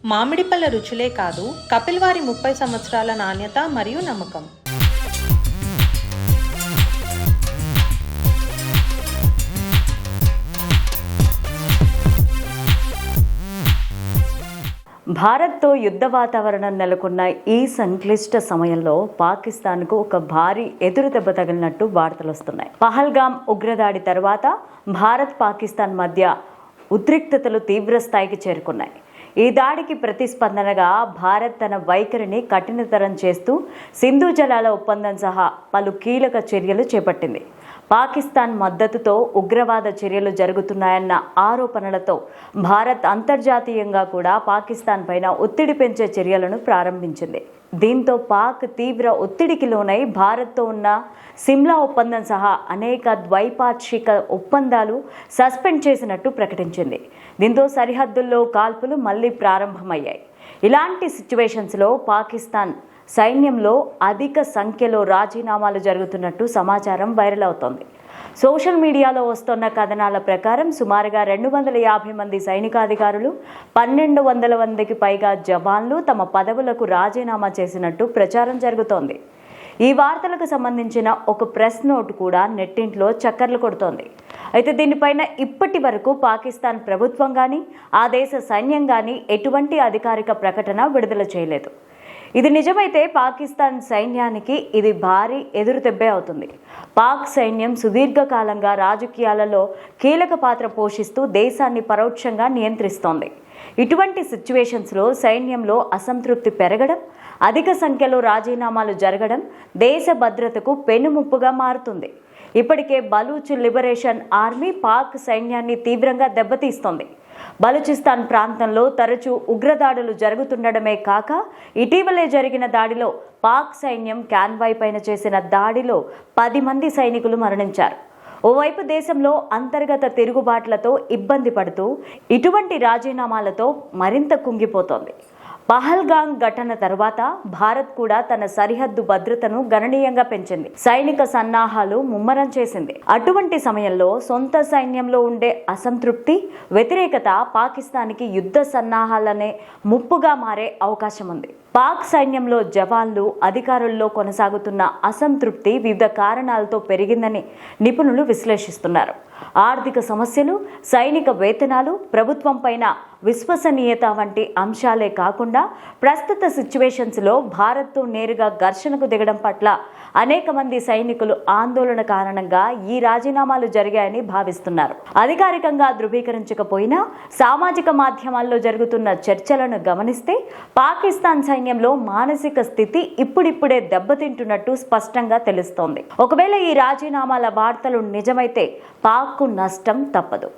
మామిడి పళ్ళ రుచులే కాదు, కపిల్ వారి 30 సంవత్సరాల నాణ్యత మరియు నమ్మకం. భారత్తో యుద్ధ వాతావరణం నెలకొన్న ఈ సంక్లిష్ట సమయంలో పాకిస్తాన్కు ఒక భారీ ఎదురుదెబ్బ తగిలినట్టు వార్తలు వస్తున్నాయి. పహల్గామ్ ఉగ్రదాడి తర్వాత భారత్ పాకిస్తాన్ మధ్య ఉద్రిక్తతలు తీవ్ర స్థాయికి చేరుకున్నాయి. ఈ దాడికి ప్రతిస్పందనగా భారత్ తన వైఖరిని కఠినతరం చేస్తూ సింధు జలాల ఒప్పందం సహా పలు కీలక చర్యలు చేపట్టింది. పాకిస్తాన్ మద్దతుతో ఉగ్రవాద చర్యలు జరుగుతున్నాయన్న ఆరోపణలతో భారత్ అంతర్జాతీయంగా కూడా పాకిస్తాన్ పైన ఒత్తిడి పెంచే చర్యలను ప్రారంభించింది. దీంతో పాక్ తీవ్ర ఒత్తిడికి లోనై భారత్తో ఉన్న సిమ్లా ఒప్పందం సహా అనేక ద్వైపాక్షిక ఒప్పందాలు సస్పెండ్ చేసినట్టు ప్రకటించింది. దీంతో సరిహద్దుల్లో కాల్పులు మళ్లీ ప్రారంభమయ్యాయి. ఇలాంటి సిచ్యువేషన్స్లో పాకిస్తాన్ సైన్యంలో అధిక సంఖ్యలో రాజీనామాలు జరుగుతున్నట్టు సమాచారం వైరల్ అవుతోంది. సోషల్ మీడియాలో వస్తున్న కథనాల ప్రకారం సుమారుగా 250 మంది సైనికాధికారులు, 1200 మందికి పైగా జవాన్లు తమ పదవులకు రాజీనామా చేసినట్టు ప్రచారం జరుగుతోంది. ఈ వార్తలకు సంబంధించిన ఒక ప్రెస్ నోట్ కూడా నెట్టింట్లో చక్కర్లు కొడుతోంది. అయితే దీనిపైన ఇప్పటి వరకు పాకిస్తాన్ ప్రభుత్వం కానీ ఆ దేశ సైన్యం కానీ ఎటువంటి అధికారిక ప్రకటన విడుదల చేయలేదు. ఇది నిజమైతే పాకిస్తాన్ సైన్యానికి ఇది భారీ ఎదురుదెబ్బే అవుతుంది. పాక్ సైన్యం సుదీర్ఘకాలంగా రాజకీయాలలో కీలక పాత్ర పోషిస్తూ దేశాన్ని పరోక్షంగా నియంత్రిస్తోంది. ఇటువంటి సిచ్యువేషన్స్లో సైన్యంలో అసంతృప్తి పెరగడం, అధిక సంఖ్యలో రాజీనామాలు జరగడం దేశ భద్రతకు పెనుముప్పుగా మారుతుంది. ఇప్పటికే బలూచ్ లిబరేషన్ ఆర్మీ పాక్ సైన్యాన్ని తీవ్రంగా దెబ్బతీస్తోంది. బలూచిస్తాన్ ప్రాంతంలో తరచూ ఉగ్రదాడులు జరుగుతుండడమే కాక ఇటీవలే జరిగిన దాడిలో పాక్ సైన్యం కాన్వాయ్ పైన చేసిన దాడిలో 10 మంది సైనికులు మరణించారు. ఓవైపు దేశంలో అంతర్గత తిరుగుబాట్లతో ఇబ్బంది పడుతూ ఇటువంటి రాజీనామాలతో మరింత కుంగిపోతోంది. పహల్గామ్ ఘటన తర్వాత భారత్ కూడా తన సరిహద్దు భద్రతను గణనీయంగా పెంచింది. సైనిక సన్నాహాలు ముమ్మరం చేసింది. అటువంటి సమయంలో సొంత సైన్యంలో ఉండే అసంతృప్తి, వ్యతిరేకత పాకిస్తాన్కి యుద్ధ సన్నాహాలనే ముప్పుగా మారే అవకాశం ఉంది. పాక్ సైన్యంలో జవాన్లు, అధికారుల్లో కొనసాగుతున్న అసంతృప్తి వివిధ కారణాలతో పెరిగిందని నిపుణులు విశ్లేషిస్తున్నారు. ఆర్థిక సమస్యలు, సైనిక వేతనాలు, ప్రభుత్వం పైన విశ్వసనీయత వంటి అంశాలే కాకుండా ప్రస్తుత సిచ్యువేషన్స్లో భారత్తో నేరుగా ఘర్షణకు దిగడం పట్ల అనేక మంది సైనికులు ఆందోళన కారణంగా ఈ రాజీనామాలు జరిగాయని భావిస్తున్నారు. అధికారికంగా ధృవీకరించకపోయినా సామాజిక మాధ్యమాల్లో జరుగుతున్న చర్చలను గమనిస్తే పాకిస్తాన్ సైన్యంలో మానసిక స్థితి ఇప్పుడిప్పుడే దెబ్బతింటున్నట్టు స్పష్టంగా తెలుస్తోంది. ఒకవేళ ఈ రాజీనామాల వార్తలు నిజమైతే పాక్కు నష్టం తప్పదు.